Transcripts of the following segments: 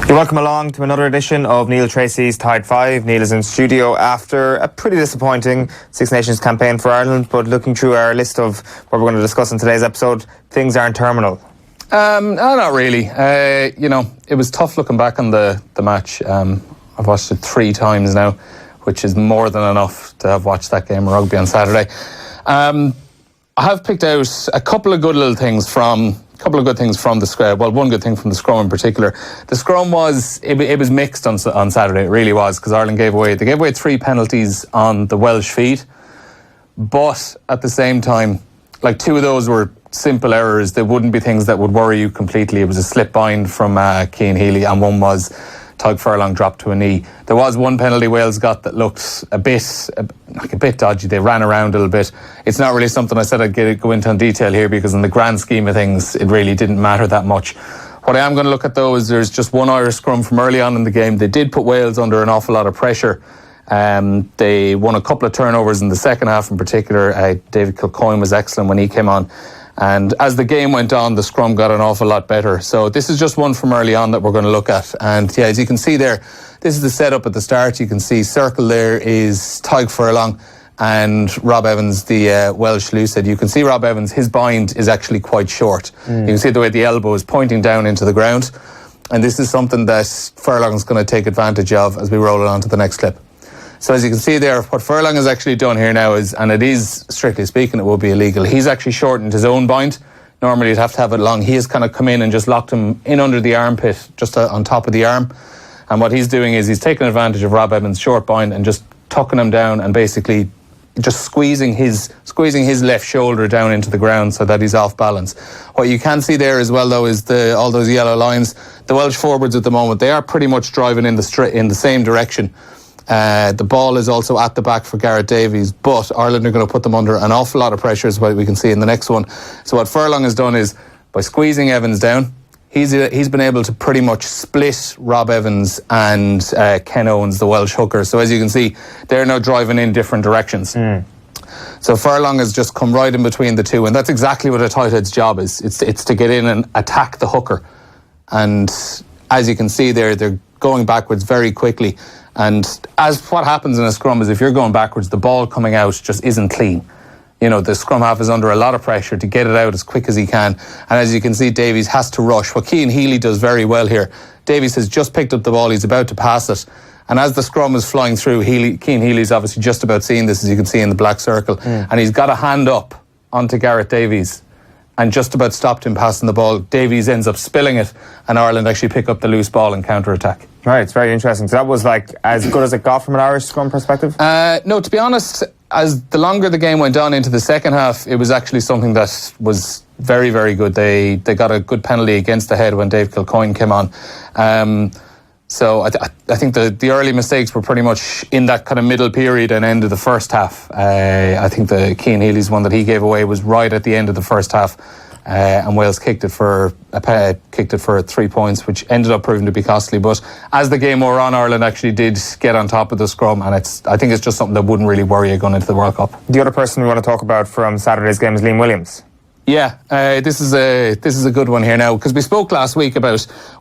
You're welcome along to another edition of Neil Treacy's Tide 5. Neil is in studio after a pretty disappointing Six Nations campaign for Ireland, but looking through our list of what we're going to discuss in today's episode, things aren't terminal. Not really. It was tough looking back on the match. I've watched it 3 times now, which is more than enough to have watched that game of rugby on Saturday. I have picked out a couple of good things from the scrum. Well, one good thing from the scrum in particular. The scrum was mixed on Saturday. It really was, because Ireland gave away 3 penalties on the Welsh feed, but at the same time, like 2 of those were simple errors. They wouldn't be things that would worry you completely. It was a slip bind from Cian Healy, and one was Tadhg Furlong dropped to a knee. There was one penalty Wales got that looked a bit dodgy. They ran around a little bit. It's not really something I said I'd go into in detail here, because in the grand scheme of things, it really didn't matter that much. What I am going to look at, though, is there's just one Irish scrum from early on in the game. They did put Wales under an awful lot of pressure. They won a couple of turnovers in the second half in particular. David Kilcoyne was excellent when he came on. And as the game went on, the scrum got an awful lot better. So this is just one from early on that we're going to look at. And yeah, as you can see there, this is the setup at the start. You can see circle there is Tadhg Furlong and Rob Evans, the Welsh lucid. You can see Rob Evans, his bind is actually quite short. You can see the way the elbow is pointing down into the ground. And this is something that Furlong is going to take advantage of as we roll it on to the next clip. So as you can see there, what Furlong has actually done here now is, and it is, strictly speaking, it will be illegal, he's actually shortened his own bind. Normally you'd have to have it long. He has kind of come in and just locked him in under the armpit, just on top of the arm. And what he's doing is he's taking advantage of Rob Evans' short bind and just tucking him down and basically just squeezing his left shoulder down into the ground so that he's off balance. What you can see there as well, though, is all those yellow lines. The Welsh forwards at the moment, they are pretty much driving in the same direction. The ball is also at the back for Gareth Davies, but Ireland are going to put them under an awful lot of pressure, is what we can see in the next one. So what Furlong has done is, by squeezing Evans down, he's been able to pretty much split Rob Evans and Ken Owens, the Welsh hooker. So as you can see, they're now driving in different directions. So Furlong has just come right in between the two, and that's exactly what a tight head's job is. It's to get in and attack the hooker. And as you can see there, they're going backwards very quickly. And as what happens in a scrum is, if you're going backwards, the ball coming out just isn't clean. You know, the scrum half is under a lot of pressure to get it out as quick as he can. And as you can see, Davies has to rush. What Cian Healy does very well here, Davies has just picked up the ball, he's about to pass it. And as the scrum is flying through, Cian Healy's obviously just about seeing this, as you can see in the black circle. And he's got a hand up onto Gareth Davies and just about stopped him passing the ball. Davies ends up spilling it, and Ireland actually pick up the loose ball and counter-attack. Right, it's very interesting. So that was like as good as it got from an Irish scrum perspective? No, to be honest, as the longer the game went on into the second half, it was actually something that was very, very good. They got a good penalty against the head when Dave Kilcoyne came on. So I think the early mistakes were pretty much in that kind of middle period and end of the first half. I think the Cian Healy's one that he gave away was right at the end of the first half. And Wales kicked it for 3 points, which ended up proving to be costly. But as the game wore on, Ireland actually did get on top of the scrum, and I think it's just something that wouldn't really worry you going into the World Cup. The other person we want to talk about from Saturday's game is Liam Williams. Yeah, this is a good one here now, because we spoke last week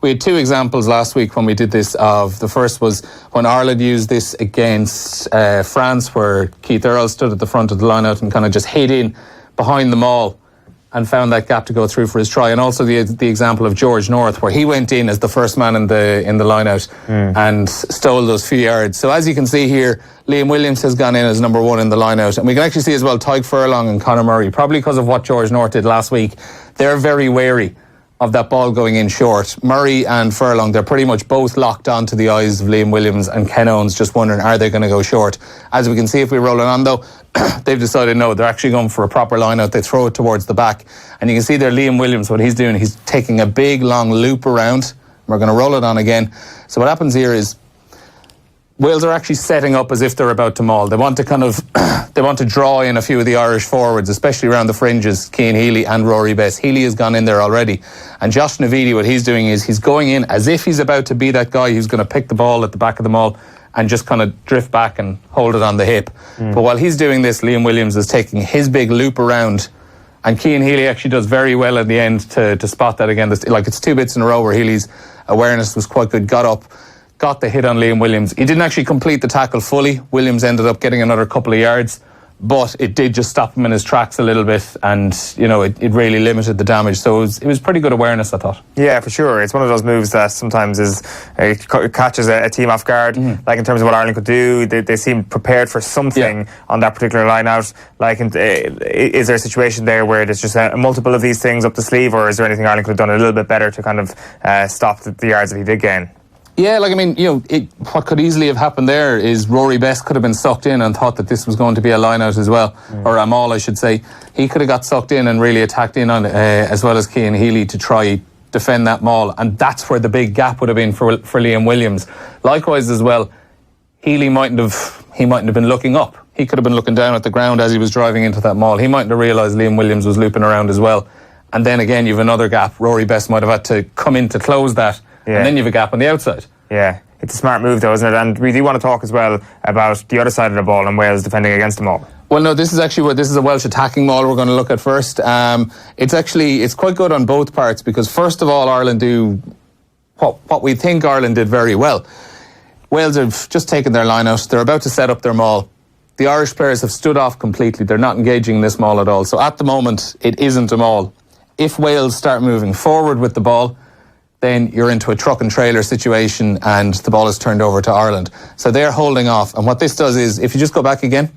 we had 2 examples last week when we did this. The first was when Ireland used this against France, where Keith Earl stood at the front of the lineout and kind of just hid in behind the maul and found that gap to go through for his try. And also the example of George North, where he went in as the first man in the line-out and stole those few yards. So as you can see here, Liam Williams has gone in as number 1 in the line-out. And we can actually see as well Tadhg Furlong and Conor Murray, probably because of what George North did last week, they're very wary of that ball going in short. Murray and Furlong, they're pretty much both locked onto the eyes of Liam Williams and Ken Owens, just wondering, are they going to go short? As we can see, if we roll it on though, they've decided no, they're actually going for a proper line out. They throw it towards the back. And you can see there Liam Williams, what he's doing, he's taking a big long loop around. We're going to roll it on again. So what happens here is Wales are actually setting up as if they're about to maul. They want to draw in a few of the Irish forwards, especially around the fringes, Cian Healy and Rory Best. Healy has gone in there already. And Josh Navidi, what he's doing is he's going in as if he's about to be that guy who's going to pick the ball at the back of the maul and just kind of drift back and hold it on the hip. But while he's doing this, Liam Williams is taking his big loop around, and Cian Healy actually does very well at the end to spot that again. Like, it's 2 bits in a row where Healy's awareness was quite good, got up, got the hit on Liam Williams. He didn't actually complete the tackle fully. Williams ended up getting another couple of yards, but it did just stop him in his tracks a little bit, and you know it really limited the damage. So it was pretty good awareness, I thought. Yeah, for sure. It's one of those moves that sometimes it catches a team off guard. Like in terms of what Ireland could do, they seem prepared for something on that particular line out. Like, is there a situation there where there's just a multiple of these things up the sleeve, or is there anything Ireland could have done a little bit better to kind of stop the yards that he did gain? Yeah, like, I mean, you know, what could easily have happened there is Rory Best could have been sucked in and thought that this was going to be a line out as well, or a maul, I should say. He could have got sucked in and really attacked in on as well as Cian Healy to try defend that maul, and that's where the big gap would have been for Liam Williams. Likewise as well, Healy mightn't have been looking up. He could have been looking down at the ground as he was driving into that maul. He mightn't have realised Liam Williams was looping around as well. And then again, you've another gap. Rory Best might have had to come in to close that. And then you've a gap on the outside. Yeah, it's a smart move though, isn't it? And we do want to talk as well about the other side of the ball and Wales defending against the maul. Well, no, this is a Welsh attacking maul we're going to look at first. It's quite good on both parts, because first of all, Ireland do what we think Ireland did very well. Wales have just taken their line out. They're about to set up their maul. The Irish players have stood off completely. They're not engaging in this maul at all. So at the moment, it isn't a maul. If Wales start moving forward with the ball, then you're into a truck and trailer situation and the ball is turned over to Ireland. So they're holding off. And what this does is, if you just go back again.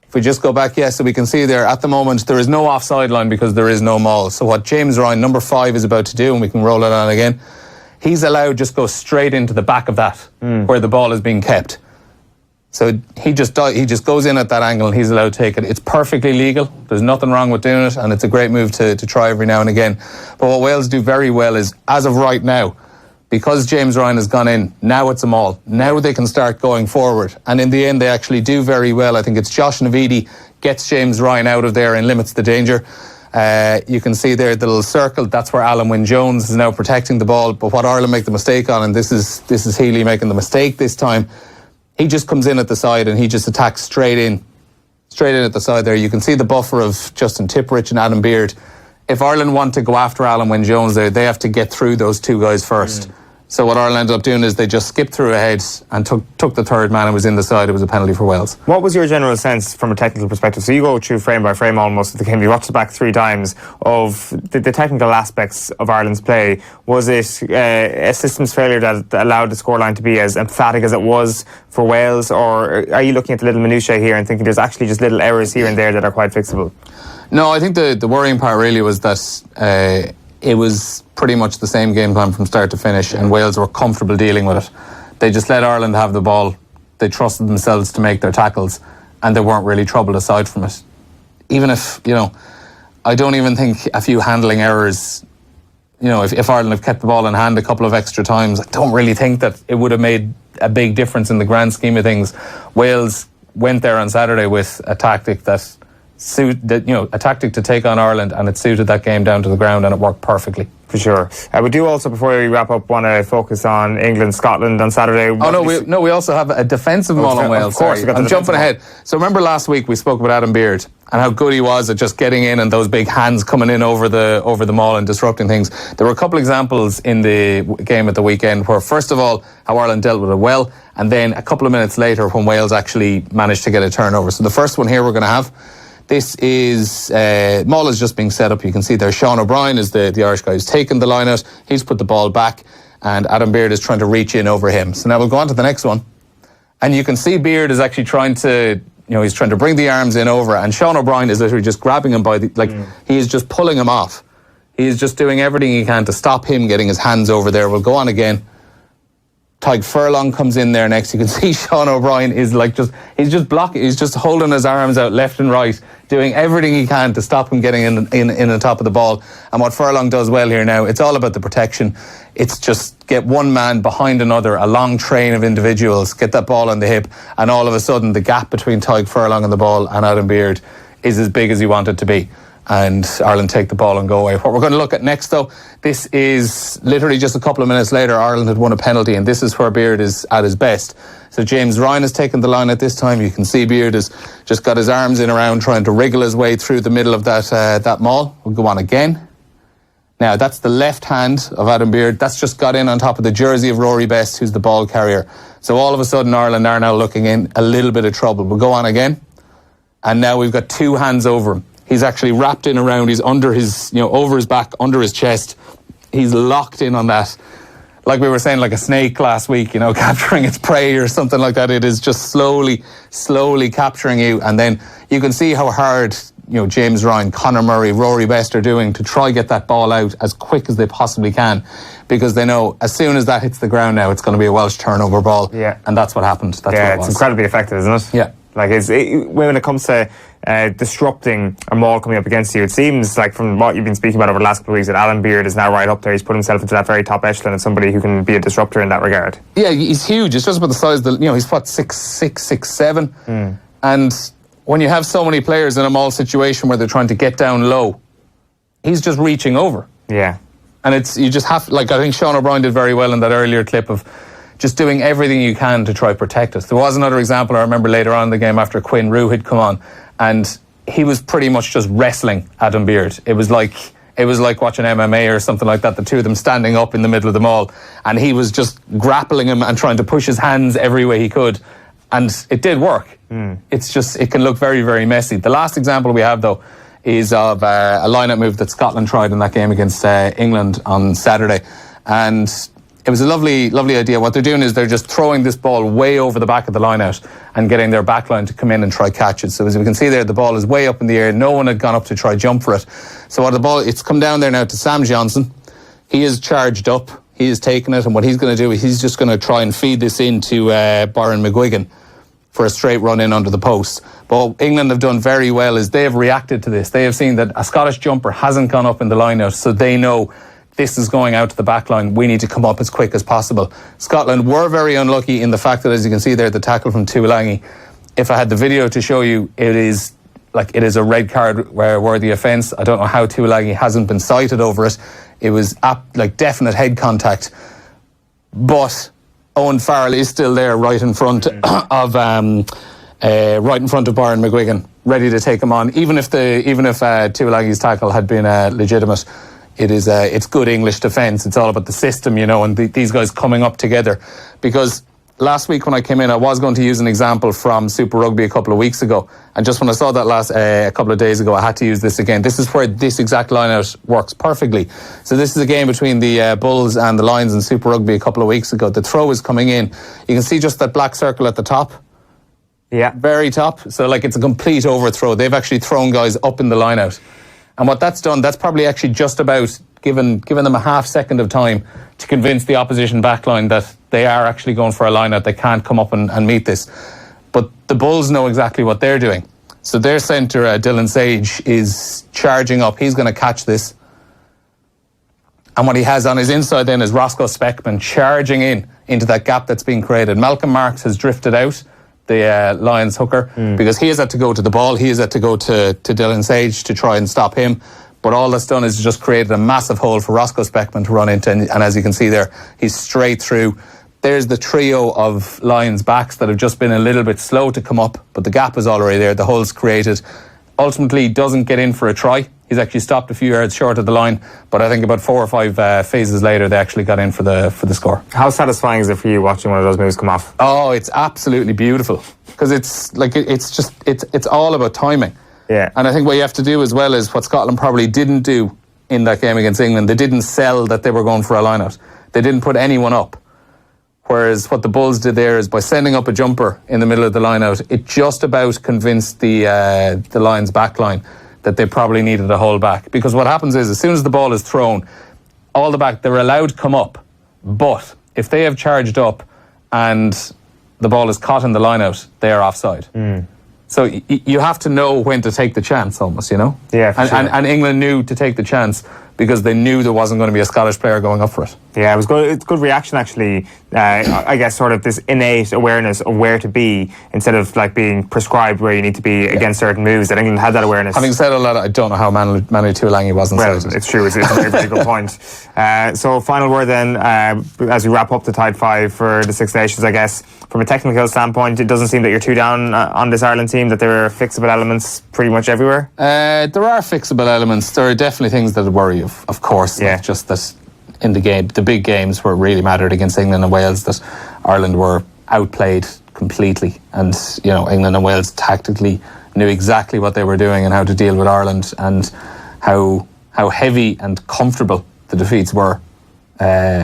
If we just go back, so we can see there, at the moment, there is no offside line because there is no maul. So what James Ryan, number 5, is about to do, and we can roll it on again, he's allowed just go straight into the back of that, where the ball is being kept. So he just goes in at that angle and he's allowed to take it. It's perfectly legal. There's nothing wrong with doing it, and it's a great move to try every now and again. But what Wales do very well is, as of right now, because James Ryan has gone in, now it's a maul. Now they can start going forward. And in the end, they actually do very well. I think it's Josh Navidi gets James Ryan out of there and limits the danger. You can see there the little circle. That's where Alan Wynne-Jones is now protecting the ball. But what Ireland make the mistake on, and this is Healy making the mistake this time, he just comes in at the side and he just attacks straight in at the side there. You can see the buffer of Justin Tipperich and Adam Beard. If Ireland want to go after Alan Wynne-Jones there, they have to get through those two guys first. So what Ireland ended up doing is they just skipped through ahead and took the third man and was in the side. It was a penalty for Wales. What was your general sense from a technical perspective? So you go through frame by frame almost of the game. You watched it back 3 times of the technical aspects of Ireland's play. Was it a systems failure that allowed the scoreline to be as emphatic as it was for Wales? Or are you looking at the little minutiae here and thinking there's actually just little errors here and there that are quite fixable? No, I think the worrying part really was that it was pretty much the same game plan from start to finish, and Wales were comfortable dealing with it. They just let Ireland have the ball. They trusted themselves to make their tackles, and they weren't really troubled aside from it. Even if, I don't even think a few handling errors, if Ireland have kept the ball in hand a couple of extra times, I don't really think that it would have made a big difference in the grand scheme of things. Wales went there on Saturday with a tactic that a tactic to take on Ireland, and it suited that game down to the ground, and it worked perfectly. For sure. We do also, before we wrap up, want to focus on England-Scotland on Saturday. We also have a defensive maul on Wales. Of course, I'm jumping ahead. So remember last week we spoke about Adam Beard and how good he was at just getting in and those big hands coming in over the maul and disrupting things. There were a couple examples in the game at the weekend where, first of all, how Ireland dealt with it well, and then a couple of minutes later when Wales actually managed to get a turnover. So the first one here we're going to have. This is, maul is just being set up. You can see there Sean O'Brien is the Irish guy who's taken the line out. He's put the ball back, and Adam Beard is trying to reach in over him. So now we'll go on to the next one. And you can see Beard is actually trying to, he's trying to bring the arms in over, and Sean O'Brien is literally just grabbing him by he is just pulling him off. He is just doing everything he can to stop him getting his hands over there. We'll go on again. Tyg Furlong comes in there next. You can see Sean O'Brien is he's just blocking. He's just holding his arms out left and right, doing everything he can to stop him getting in the top of the ball. And what Furlong does well here now, it's all about the protection. It's just get one man behind another, a long train of individuals, get that ball on the hip, and all of a sudden the gap between Tyg Furlong and the ball and Adam Beard is as big as you want it to be. And Ireland take the ball and go away. What we're going to look at next, though, this is literally just a couple of minutes later. Ireland had won a penalty, and this is where Beard is at his best. So James Ryan has taken the line at this time. You can see Beard has just got his arms in around, trying to wriggle his way through the middle of that maul. We'll go on again. Now, that's the left hand of Adam Beard. That's just got in on top of the jersey of Rory Best, who's the ball carrier. So all of a sudden, Ireland are now looking in a little bit of trouble. We'll go on again. And now we've got 2 hands over him. He's actually wrapped in around. He's under his, over his back, under his chest. He's locked in on that. Like we were saying, like a snake last week, capturing its prey or something like that. It is just slowly capturing you. And then you can see how hard, James Ryan, Conor Murray, Rory Best are doing to try get that ball out as quick as they possibly can, because they know as soon as that hits the ground now, it's going to be a Welsh turnover ball. Yeah. And that's what happened. That's what it was. It's incredibly effective, isn't it? Yeah. Like, when it comes to disrupting a maul coming up against you, it seems like from what you've been speaking about over the last couple of weeks that Alan Beard is now right up there. He's put himself into that very top echelon of somebody who can be a disruptor in that regard. Yeah, he's huge. It's just about the size of he's what, 6'6", 6'7". And when you have so many players in a maul situation where they're trying to get down low, he's just reaching over. Yeah. And you just have, I think Sean O'Brien did very well in that earlier clip of just doing everything you can to try protect us. There was another example I remember later on in the game after Quinn Rue had come on, and he was pretty much just wrestling Adam Beard. It was like watching MMA or something like that, the two of them standing up in the middle of the maul, and he was just grappling him and trying to push his hands every way he could. And it did work. It's just, it can look very, very messy. The last example we have, though, is of a line-out move that Scotland tried in that game against England on Saturday. And it was a lovely, lovely idea. What they're doing is they're just throwing this ball way over the back of the line-out and getting their backline to come in and try catch it. So as we can see there, the ball is way up in the air. No one had gone up to try jump for it. So it's come down there now to Sam Johnson. He is charged up. He is taking it. And what he's going to do is he's just going to try and feed this into Byron McGuigan for a straight run in under the post. But what England have done very well is they have reacted to this. They have seen that a Scottish jumper hasn't gone up in the line-out, so they know this is going out to the back line. We need to come up as quick as possible. Scotland were very unlucky in the fact that, as you can see there, the tackle from Tuolangi, if I had the video to show you, it is a red card worthy offence. I don't know how Tuolangi hasn't been cited over it. It was definite head contact. But Owen Farrell is still there right in front of Byron McGuigan, ready to take him on. Even if Tuolangi's tackle had been legitimate, it's good English defence. It's all about the system, and these guys coming up together. Because last week when I came in, I was going to use an example from Super Rugby a couple of weeks ago, and just when I saw that a couple of days ago, I had to use this again. This is where this exact line-out works perfectly. So this is a game between the Bulls and the Lions in Super Rugby a couple of weeks ago. The throw is coming in. You can see just that black circle at the top. Yeah. Very top. So it's a complete overthrow. They've actually thrown guys up in the line-out. And what that's done, that's probably actually just about given them a half second of time to convince the opposition backline that they are actually going for a line-out. They can't come up and meet this. But the Bulls know exactly what they're doing. So their centre, Dylan Sage, is charging up. He's going to catch this. And what he has on his inside then is Roscoe Speckman charging into that gap that's being created. Malcolm Marks has drifted out, the Lions hooker, because he has had to go to the ball. He has had to go to Dylan Sage to try and stop him. But all that's done is just created a massive hole for Roscoe Speckman to run into. And as you can see there, he's straight through. There's the trio of Lions backs that have just been a little bit slow to come up, but the gap is already there. The hole's created. Ultimately, doesn't get in for a try. He's actually stopped a few yards short of the line, but I think about 4 or 5 phases later, they actually got in for the score. How satisfying is it for you watching one of those moves come off? Oh, it's absolutely beautiful, because it's all about timing. Yeah. And I think what you have to do as well is what Scotland probably didn't do in that game against England. They didn't sell that they were going for a line-out. They didn't put anyone up. Whereas what the Bulls did there is by sending up a jumper in the middle of the line-out, it just about convinced the Lions back line that they probably needed a hold back. Because what happens is, as soon as the ball is thrown, all the back, they're allowed to come up. But if they have charged up and the ball is caught in the line-out, they are offside. So you have to know when to take the chance, almost, Yeah, for sure. And England knew to take the chance because they knew there wasn't going to be a Scottish player going up for it. Yeah, it was good. It's good reaction, actually. I guess sort of this innate awareness of where to be instead of being prescribed where you need to be against certain moves. That England had that awareness. Having said all that, I don't know how Manu Tuolangi wasn't. Well, it's true. It's a very, very good point. So, final word then, as we wrap up the Tide 5 for the Six Nations, I guess, from a technical standpoint, it doesn't seem that you're too down on this Ireland team, that there are fixable elements pretty much everywhere. There are fixable elements. There are definitely things that worry you. ingenuity, of course. Yeah. Not just that in the big games where it really mattered against England and Wales, that Ireland were outplayed completely, and England and Wales tactically knew exactly what they were doing and how to deal with Ireland, and how heavy and comfortable the defeats were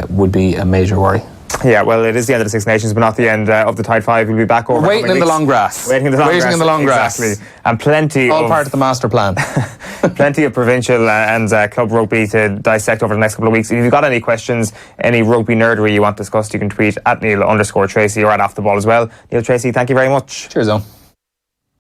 would be a major worry. Yeah, well, it is the end of the Six Nations, but not the end of the Tide 5. We'll be back over. Waiting in the long grass. Waiting in the long grass. Exactly. And plenty all part of the master plan. Plenty of provincial and club rugby to dissect over the next couple of weeks. If you've got any questions, any rugby nerdery you want discussed, you can tweet at Neil_Treacy or at Off the Ball as well. Neil Treacy, thank you very much. Cheers, Owen.